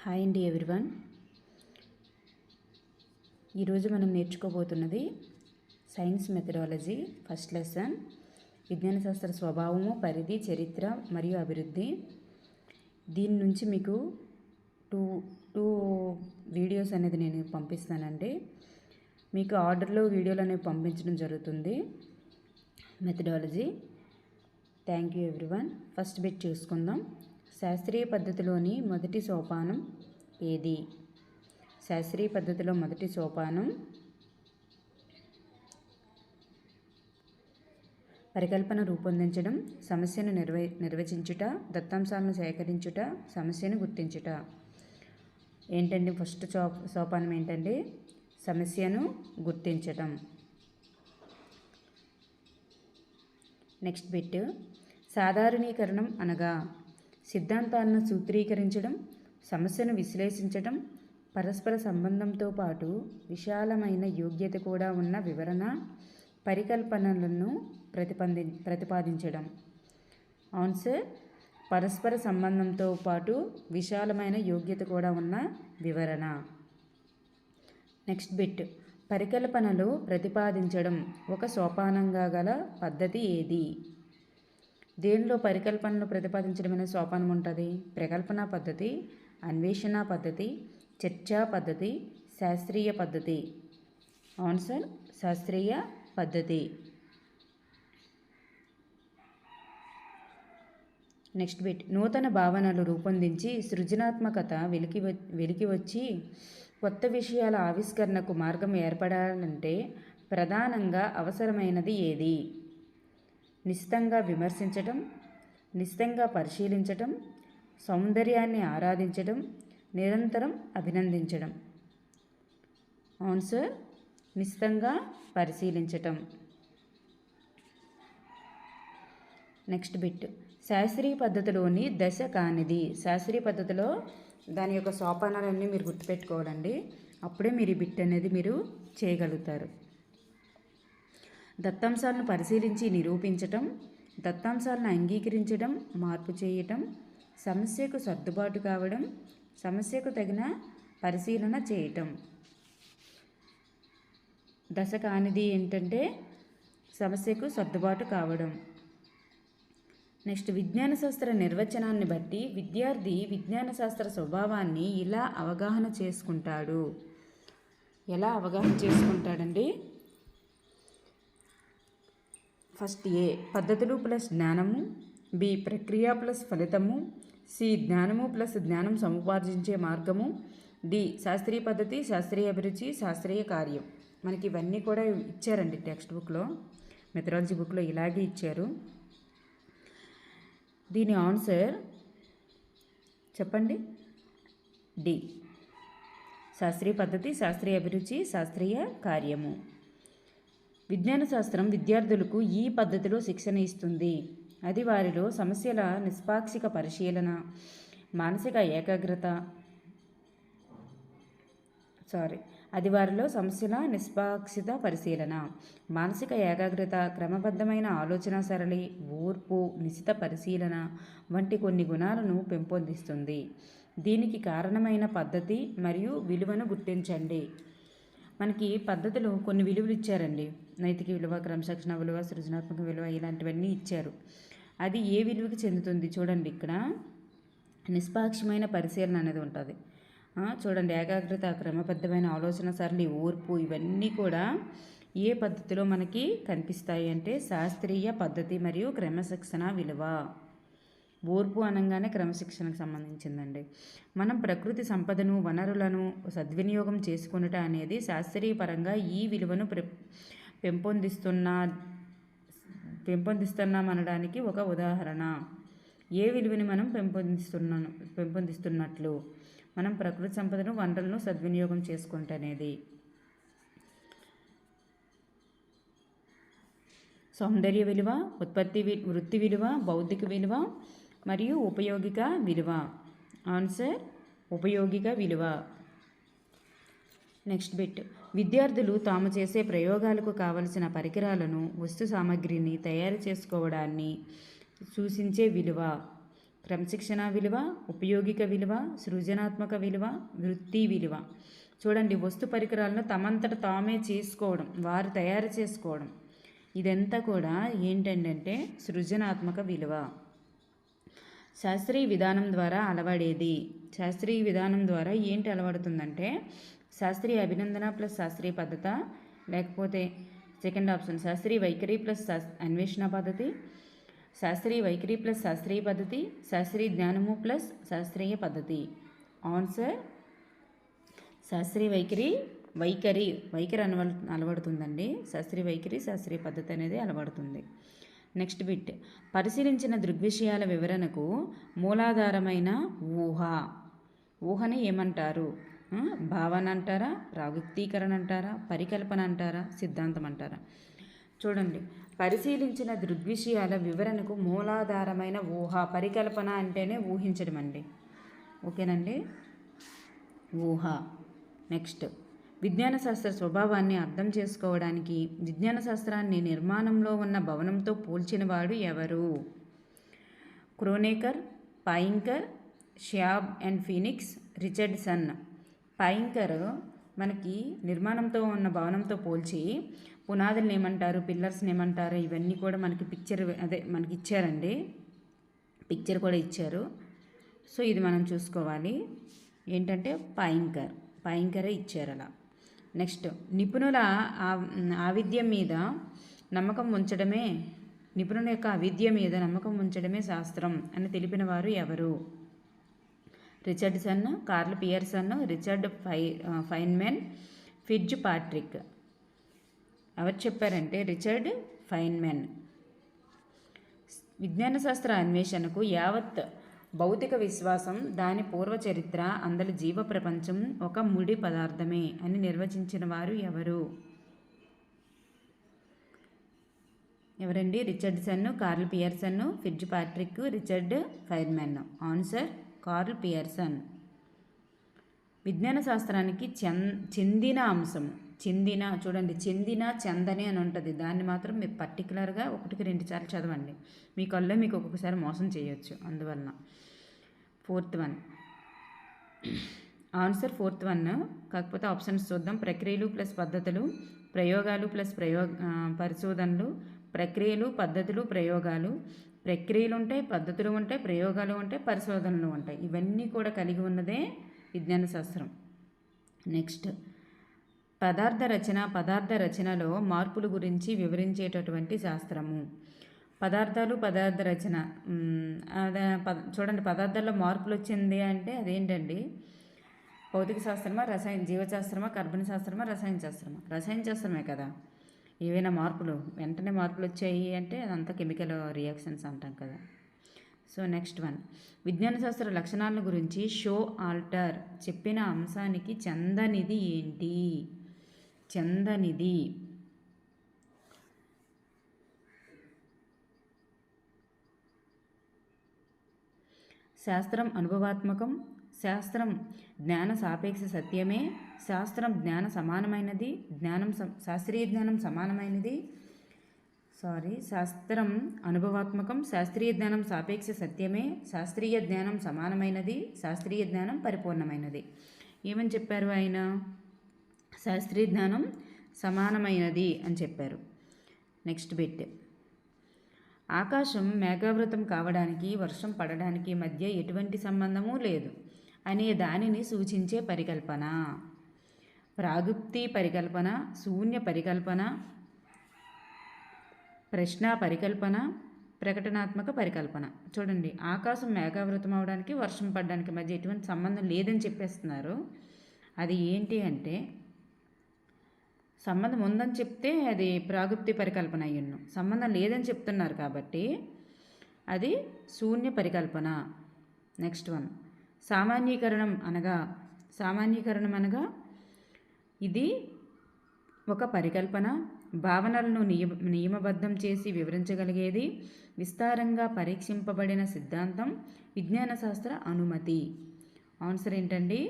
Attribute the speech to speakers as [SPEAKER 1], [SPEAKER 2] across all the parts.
[SPEAKER 1] Hi అండి everyone. ఈరోజు మనం నేర్చుకోబోతున్నది సైన్స్ మెథడాలజీ ఫస్ట్ లెసన్, విజ్ఞాన శాస్త్ర స్వభావము, పరిధి, చరిత్ర మరియు అభివృద్ధి. దీని నుంచి మీకు టూ వీడియోస్ అనేది నేను పంపిస్తానండి. మీకు ఆర్డర్లో వీడియోలు అనేవి పంపించడం జరుగుతుంది. Methodology. Thank you everyone. First bit చూసుకుందాం. శాస్త్రీయ పద్ధతిలోని మొదటి సోపానం ఏది? శాస్త్రీయ పద్ధతిలో మొదటి సోపానం పరికల్పన రూపొందించడం, సమస్యను నిర్వచించుట, దత్తాంశాలను సేకరించుట, సమస్యను గుర్తించుట. ఏంటండి ఫస్ట్ సోపానం ఏంటండి? సమస్యను గుర్తించటం. నెక్స్ట్ బిట్, సాధారణీకరణం అనగా సిద్ధాంతాలను సూత్రీకరించడం, సమస్యను విశ్లేషించడం, పరస్పర సంబంధంతో పాటు విశాలమైన యోగ్యత కూడా ఉన్న వివరణ పరికల్పనలను ప్రతిపాదించడం. ఆన్సర్ పరస్పర సంబంధంతో పాటు విశాలమైన యోగ్యత కూడా ఉన్న వివరణ. నెక్స్ట్ బిట్, పరికల్పనలు ప్రతిపాదించడం ఒక సోపానంగా గల పద్ధతి ఏది? దేనిలో పరికల్పనలు ప్రతిపాదించడం అనే సోపానం ఉంటుంది? ప్రకల్పన పద్ధతి, అన్వేషణ పద్ధతి, చర్చా పద్ధతి, శాస్త్రీయ పద్ధతి. ఆన్సర్ శాస్త్రీయ పద్ధతి. నెక్స్ట్ బిట్, నూతన భావనలు రూపొందించి సృజనాత్మకత వెలికి వచ్చి కొత్త విషయాల ఆవిష్కరణకు మార్గం ఏర్పడాలంటే ప్రధానంగా అవసరమైనది ఏది? నిశితంగా విమర్శించటం, నిశితంగా పరిశీలించటం, సౌందర్యాన్ని ఆరాధించడం, నిరంతరం అభినందించడం. ఆన్సర్ నిశితంగా పరిశీలించటం. నెక్స్ట్ బిట్, శాస్త్రీయ పద్ధతిలోని దశ కానిది. శాస్త్రీయ పద్ధతిలో దాని యొక్క సోపానాలన్నీ మీరు గుర్తుపెట్టుకోవాలండి. అప్పుడే మీరు ఈ బిట్ అనేది మీరు చేయగలుగుతారు. దత్తాంశాలను పరిశీలించి నిరూపించటం, దత్తాంశాలను అంగీకరించడం, మార్పు చేయటం, సమస్యకు సర్దుబాటు కావడం, సమస్యకు తగిన పరిశీలన చేయటం. దశ కానిది ఏంటంటే సమస్యకు సర్దుబాటు కావడం. నెక్స్ట్, విజ్ఞాన శాస్త్ర నిర్వచనాన్ని బట్టి విద్యార్థి విజ్ఞాన శాస్త్ర స్వభావాన్ని ఇలా అవగాహన చేసుకుంటాడు. ఎలా అవగాహన చేసుకుంటాడండి? ఫస్ట్ ఏ, పద్ధతులు ప్లస్ జ్ఞానము, బి ప్రక్రియ ప్లస్ ఫలితము, సి జ్ఞానము ప్లస్ జ్ఞానం సముపార్జించే మార్గము, డి శాస్త్రీయ పద్ధతి, శాస్త్రీయ అభిరుచి, శాస్త్రీయ కార్యం. మనకి ఇవన్నీ కూడా ఇచ్చారండి టెక్స్ట్ బుక్లో, మెథడాలజీ బుక్లో ఇలాగే ఇచ్చారు. దీని ఆన్సర్ చెప్పండి. డి శాస్త్రీయ పద్ధతి, శాస్త్రీయ అభిరుచి, శాస్త్రీయ కార్యము. విజ్ఞాన శాస్త్రం విద్యార్థులకు ఈ పద్ధతిలో శిక్షణ ఇస్తుంది. అది వారిలో సమస్యల నిష్పాక్షిక పరిశీలన, మానసిక ఏకాగ్రత మానసిక ఏకాగ్రత, క్రమబద్ధమైన ఆలోచన సరళి, ఓర్పు, నిశిత పరిశీలన వంటి కొన్ని గుణాలను పెంపొందిస్తుంది. దీనికి కారణమైన పద్ధతి మరియు విలువను గుర్తించండి. మనకి పద్ధతిలో కొన్ని విలువలు ఇచ్చారండి. నైతిక విలువ, క్రమశిక్షణ విలువ, సృజనాత్మక విలువ, ఇలాంటివన్నీ ఇచ్చారు. అది ఏ విలువకి చెందుతుంది చూడండి. ఇక్కడ నిష్పాక్షమైన పరిశీలన అనేది ఉంటుంది. చూడండి, ఏకాగ్రత, క్రమబద్ధమైన ఆలోచన సరళి, ఓర్పు, ఇవన్నీ కూడా ఏ పద్ధతిలో మనకి కనిపిస్తాయి అంటే శాస్త్రీయ పద్ధతి మరియు క్రమశిక్షణ విలువ. ఓర్పు అనగానే క్రమశిక్షణకు సంబంధించిందండి. మనం ప్రకృతి సంపదను, వనరులను సద్వినియోగం చేసుకునుట అనేది శాస్త్రీయ పరంగా ఈ విలువను పెంపొందిస్తున్నామనడానికి ఒక ఉదాహరణ. ఏ విలువని మనం పెంపొందిస్తున్నట్లు? మనం ప్రకృతి సంపదను, వనరులను సద్వినియోగం చేసుకుంటే అనేది. సౌందర్య విలువ, వృత్తి విలువ, బౌద్ధిక విలువ మరియు ఉపయోగిక విలువ. ఆన్సర్ ఉపయోగిక విలువ. నెక్స్ట్ బిట్, విద్యార్థులు తాము చేసే ప్రయోగాలకు కావలసిన పరికరాలను, వస్తు సామగ్రిని తయారు చేసుకోవడాన్ని సూచించే విలువ. క్రమశిక్షణ విలువ, ఉపయోగిక విలువ, సృజనాత్మక విలువ, వృత్తి విలువ. చూడండి, వస్తు పరికరాలను తమంతట తామే చేసుకోవడం, వారు తయారు చేసుకోవడం, ఇదంతా కూడా ఏంటంటే సృజనాత్మక విలువ. శాస్త్రీయ విధానం ద్వారా అలవడేది. శాస్త్రీయ విధానం ద్వారా ఏంటి అలవడుతుందంటే శాస్త్రీయ అభినందన ప్లస్ శాస్త్రీయ పద్ధత, లేకపోతే సెకండ్ ఆప్షన్ శాస్త్రీయ వైఖరి ప్లస్ అన్వేషణ పద్ధతి, శాస్త్రీయ వైఖరి ప్లస్ శాస్త్రీయ పద్ధతి, శాస్త్రీయ జ్ఞానము ప్లస్ శాస్త్రీయ పద్ధతి. ఆన్సర్ శాస్త్రీయ వైఖరి అలవడుతుందండి. శాస్త్రీయ వైఖరి శాస్త్రీయ పద్ధతి అనేది అలవడుతుంది. నెక్స్ట్ బిట్, పరిశీలించిన దృగ్విషయాల వివరణకు మూలాధారమైన ఊహని ఏమంటారు? భావన అంటారా, ప్రాగుక్తీకరణ అంటారా, పరికల్పన అంటారా, సిద్ధాంతం అంటారా? చూడండి, పరిశీలించిన దృగ్విషయాల వివరణకు మూలాధారమైన పరికల్పన అంటేనే ఊహించడం అండి. ఓకేనండి, ఊహ. నెక్స్ట్, విజ్ఞాన శాస్త్ర స్వభావాన్ని అర్థం చేసుకోవడానికి విజ్ఞాన శాస్త్రాన్ని నిర్మాణంలో ఉన్న భవనంతో పోల్చినవాడు ఎవరు? క్రోనేకర్, Poincaré, Shaab and Phoenix, Richardson. Poincaré మనకి నిర్మాణంతో ఉన్న భవనంతో పోల్చి పునాదులను ఏమంటారు, పిల్లర్స్ని ఏమంటారు, ఇవన్నీ కూడా మనకి మనకి ఇచ్చారండి. పిక్చర్ కూడా ఇచ్చారు. సో ఇది మనం చూసుకోవాలి. ఏంటంటే పాయింకరే ఇచ్చారు అలా. నెక్స్ట్, నిపుణుల ఆవిద్య మీద నమ్మకం ఉంచడమే నిపుణుల యొక్క అవిద్య మీద నమ్మకం ఉంచడమే శాస్త్రం అని తెలిపిన వారు ఎవరు? Richardson, curl Pearson, Richard Feynman, Fitz Patrick. ఎవరు చెప్పారంటే రిచర్డ్ ఫైన్మెన్. విజ్ఞాన శాస్త్ర అన్వేషణకు యావత్ భౌతిక విశ్వాసం, దాని పూర్వ చరిత్ర, అందరి జీవ ప్రపంచం ఒక ముడి పదార్థమే అని నిర్వచించిన వారు ఎవరు? ఎవరండి? Richardson, curl Pearson, Fitz Patrick, Richard Feynman. Answer curl Pearson. విజ్ఞాన శాస్త్రానికి చెందిన అంశం, చూడండి, చెందని అని ఉంటుంది. దాన్ని మాత్రం మీరు పర్టికులర్గా 1-2 సార్లు చదవండి. మీ కల్లో మీకు ఒక్కొక్కసారి మోసం చేయొచ్చు. అందువలన ఫోర్త్ వన్ ఆన్సర్ కాకపోతే ఆప్షన్స్ చూద్దాం. ప్రక్రియలు ప్లస్ పద్ధతులు, ప్రయోగాలు ప్లస్ పరిశోధనలు, ప్రక్రియలు, పద్ధతులు, ప్రయోగాలు. ప్రక్రియలు ఉంటాయి, పద్ధతులు ఉంటాయి, ప్రయోగాలు ఉంటాయి, పరిశోధనలు ఉంటాయి. ఇవన్నీ కూడా కలిగి ఉన్నదే విజ్ఞాన శాస్త్రం. నెక్స్ట్, పదార్థ రచనలో మార్పుల గురించి వివరించేటటువంటి శాస్త్రము. పదార్థాలు, పదార్థ రచన. చూడండి, పదార్థాల్లో మార్పులు వచ్చింది అంటే అదేంటండి? భౌతిక శాస్త్రమా, జీవశాస్త్రమా, కర్బన శాస్త్రమా, రసాయన శాస్త్రమే కదా. ఏవైనా వెంటనే మార్పులు వచ్చాయి అంటే అదంతా కెమికల్ రియాక్షన్స్ అంటాం కదా. సో నెక్స్ట్ వన్, విజ్ఞాన శాస్త్ర లక్షణాల గురించి షో ఆల్టర్ చెప్పిన అంశానికి చెందనిది ఏంటి? శాస్త్రం అనుభవాత్మకం, శాస్త్రం జ్ఞాన సాపేక్ష సత్యమే, శాస్త్రం శాస్త్రీయ జ్ఞానం సమానమైనది. శాస్త్రం అనుభవాత్మకం, శాస్త్రీయ జ్ఞానం సాపేక్ష సత్యమే, శాస్త్రీయ జ్ఞానం సమానమైనది, శాస్త్రీయ జ్ఞానం పరిపూర్ణమైనది. ఏమని చెప్పారు ఆయన? శాస్త్రీయ జ్ఞానం సమానమైనది అని చెప్పారు. నెక్స్ట్ బిట్, ఆకాశం మేఘావృతం కావడానికి, వర్షం పడడానికి మధ్య ఎటువంటి సంబంధమూ లేదు అనే దానిని సూచించే పరికల్పన. ప్రాగుప్తి పరికల్పన, శూన్య పరికల్పన, ప్రశ్న పరికల్పన, ప్రకటనాత్మక పరికల్పన. చూడండి, ఆకాశం మేఘావృతం అవడానికి, వర్షం పడడానికి మధ్య ఎటువంటి సంబంధం లేదని చెప్పేస్తున్నారు. అది ఏంటి అంటే, సంబంధం ఉందని చెప్తే అది ప్రాగుప్తి పరికల్పన అయ్యును. సంబంధం లేదని చెప్తున్నారు కాబట్టి అది శూన్య పరికల్పన. నెక్స్ట్ వన్, సామాన్యీకరణం అనగా ఇది ఒక పరికల్పన, భావనలను నియమబద్ధం చేసి వివరించగలిగేది, విస్తారంగా పరీక్షింపబడిన సిద్ధాంతం, విజ్ఞాన శాస్త్ర అనుమతి. ఆన్సర్ ఏంటండి?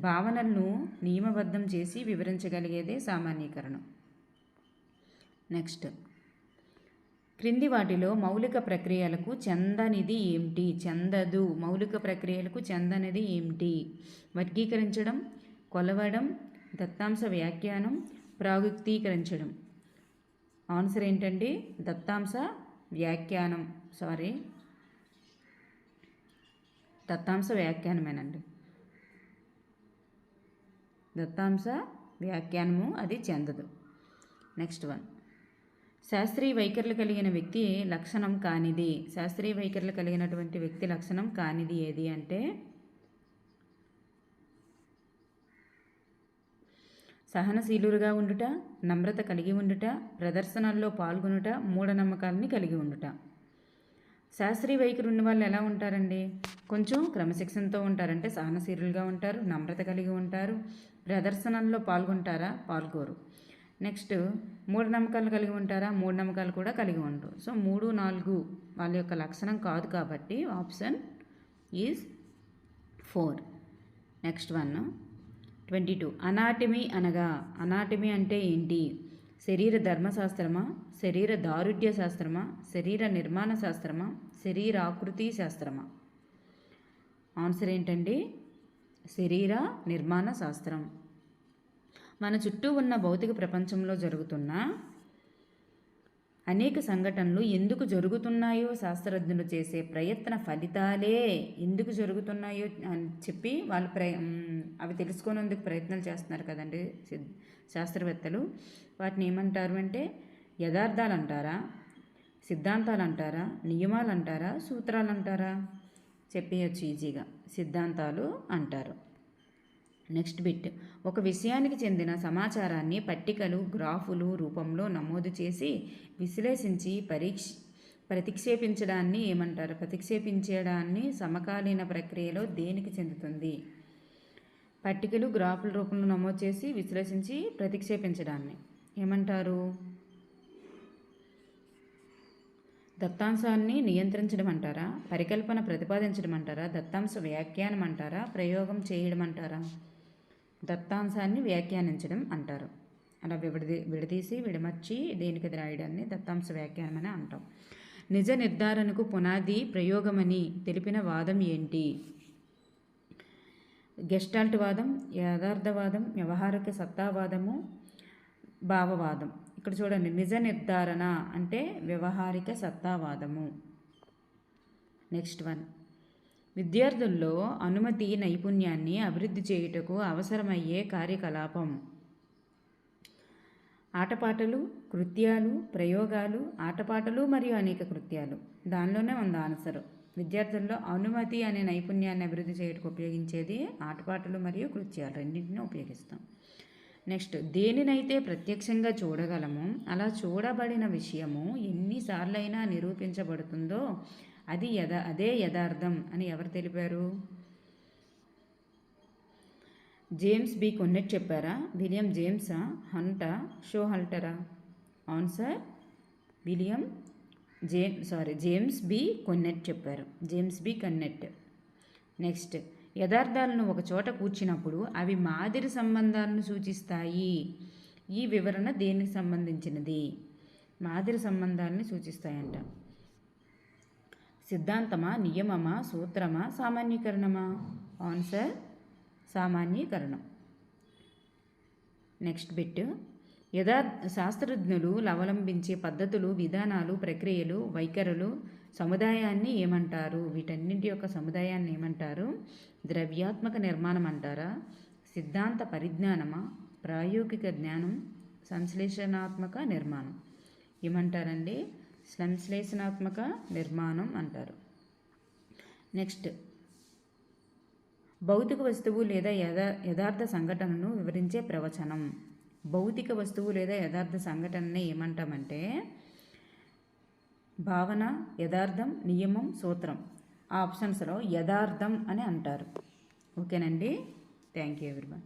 [SPEAKER 1] భావనలను నియమబద్ధం చేసి వివరించగలిగేదే సామాన్యీకరణం. నెక్స్ట్, క్రింది వాటిలో మౌలిక ప్రక్రియలకు చెందనిది ఏమిటి? చెందదు. మౌలిక ప్రక్రియలకు చెందనిది ఏమిటి? వర్గీకరించడం, కొలవడం, దత్తాంశ వ్యాఖ్యానం, ప్రాగుక్తీకరించడం. ఆన్సర్ ఏంటండి? దత్తాంశ వ్యాఖ్యానం. దత్తాంశ వ్యాఖ్యానమేనండి. దత్తాంశ వ్యాఖ్యానము అది చెందదు. నెక్స్ట్ వన్, శాస్త్రీయ వైఖరులు కలిగిన వ్యక్తి లక్షణం కానిది. శాస్త్రీయ వైఖరులు కలిగినటువంటి వ్యక్తి లక్షణం కానిది ఏది అంటే సహనశీలుగా ఉండుట, నమ్రత కలిగి ఉండుట, ప్రదర్శనల్లో పాల్గొనుట, మూఢనమ్మకాలని కలిగి ఉండుట. శాస్త్రీయ వైఖరి ఉన్న వాళ్ళు ఎలా ఉంటారండి? కొంచెం క్రమశిక్షణతో ఉంటారంటే సహనశీలుగా ఉంటారు, నమ్రత కలిగి ఉంటారు. ప్రదర్శనల్లో పాల్గొంటారా? పాల్గొరు. నెక్స్ట్ మూఢనమ్మకాలు కలిగి ఉంటారా? మూఢనమ్మకాలు కూడా కలిగి ఉండరు. సో 3, 4 వాళ్ళ యొక్క లక్షణం కాదు కాబట్టి option is 4. Next one 22. Anatomy అనగా, అనాటమీ అంటే ఏంటి? శరీర ధర్మశాస్త్రమా, శరీర దారుఢ్య శాస్త్రమా, శరీర నిర్మాణ శాస్త్రమా, శరీరాకృతి శాస్త్రమా? ఆన్సర్ ఏంటండి? శరీర నిర్మాణ శాస్త్రం. మన చుట్టూ ఉన్న భౌతిక ప్రపంచంలో జరుగుతున్న అనేక సంఘటనలు ఎందుకు జరుగుతున్నాయో శాస్త్రజ్ఞులు చేసే ప్రయత్న ఫలితాలే ఎందుకు జరుగుతున్నాయో అని చెప్పి వాళ్ళు అవి తెలుసుకునేందుకు ప్రయత్నాలు చేస్తున్నారు కదండి శాస్త్రవేత్తలు. వాటిని ఏమంటారు అంటే యథార్థాలు అంటారా, సిద్ధాంతాలు అంటారా, నియమాలు అంటారా, సూత్రాలు అంటారా? చెప్పేయచ్చు ఈజీగా. సిద్ధాంతాలు అంటారు. నెక్స్ట్ బిట్, ఒక విషయానికి చెందిన సమాచారాన్ని పట్టికలు, గ్రాఫులు రూపంలో నమోదు చేసి విశ్లేషించి ప్రతిక్షేపించడాన్ని ఏమంటారు? ప్రతిక్షేపించడాన్ని సమకాలీన ప్రక్రియలో దేనికి చెందుతుంది? పట్టికలు, గ్రాఫుల రూపంలో నమోదు చేసి విశ్లేషించి ప్రతిక్షేపించడాన్ని ఏమంటారు? దత్తాంశాన్ని నియంత్రించడం అంటారా? పరికల్పన ప్రతిపాదించడం అంటారా? దత్తాంశ వ్యాఖ్యానం అంటారా? ప్రయోగం చేయడం అంటారా? దత్తాంశాన్ని వ్యాఖ్యానించడం అంటారు. అలా విడదీసి విడమర్చి దేనికి రాయడాన్ని దత్తాంశ వ్యాఖ్యానం అని అంటాం. నిజ నిర్ధారణకు పునాది ప్రయోగమని తెలిపిన వాదం ఏంటి? గెస్టాల్ట్ వాదం, యథార్థవాదం, వ్యవహారిక సత్తావాదము, భావవాదం. ఇక్కడ చూడండి, నిజ నిర్ధారణ అంటే వ్యవహారిక సత్తావాదము. నెక్స్ట్ వన్, విద్యార్థుల్లో అనుమతి నైపుణ్యాన్ని అభివృద్ధి చేయుటకు అవసరమయ్యే కార్యకలాపం. ఆటపాటలు, కృత్యాలు, ప్రయోగాలు, ఆటపాటలు మరియు అనేక కృత్యాలు. దానిలోనే ఉంది ఆన్సర్. విద్యార్థుల్లో అనుమతి అనే నైపుణ్యాన్ని అభివృద్ధి చేయడానికి ఉపయోగించేది ఆటపాటలు మరియు కృత్యాలు, రెండింటినీ ఉపయోగిస్తాం. నెక్స్ట్, దేనినైతే ప్రత్యక్షంగా చూడగలము అలా చూడబడిన విషయము ఎన్నిసార్లైనా నిరూపించబడుతుందో అదే యథార్థం అని ఎవరు తెలిపారు? జేమ్స్ బి కొన్నెట్ చెప్పారా? విలియం జేమ్సా, హంటా, షోహల్టరా? ఆన్సర్ జేమ్స్ బి కొన్నెట్ చెప్పారు. James B Conant. నెక్స్ట్, యథార్థాలను ఒక చోట కూర్చినప్పుడు అవి మాదిరి సంబంధాలను సూచిస్తాయి. ఈ వివరణ దేనికి సంబంధించినది? మాదిరి సంబంధాలని సూచిస్తాయంట. సిద్ధాంతమా, నియమమా, సూత్రమా, సామాన్యీకరణమా? ఆన్సర్ సామాన్యీకరణం. నెక్స్ట్ బిట్, శాస్త్రజ్ఞులు అవలంబించే పద్ధతులు, విధానాలు, ప్రక్రియలు, వైఖరులు సముదాయాన్ని ఏమంటారు? వీటన్నింటి యొక్క సముదాయాన్ని ఏమంటారు? ద్రవ్యాత్మక నిర్మాణం అంటారా? సిద్ధాంత పరిజ్ఞానమా, ప్రాయోగిక జ్ఞానం, సంశ్లేషణాత్మక నిర్మాణం? ఏమంటారండి? సంశ్లేషణాత్మక నిర్మాణం అంటారు. నెక్స్ట్, భౌతిక వస్తువు లేదా యథార్థ సంఘటనను వివరించే ప్రవచనం. భౌతిక వస్తువు లేదా యథార్థ సంఘటనని ఏమంటామంటే భావన, యథార్థం, నియమం, సూత్రం. ఆ ఆప్షన్స్లో యథార్థం అని అంటారు. ఓకేనండి. Thank you everyone.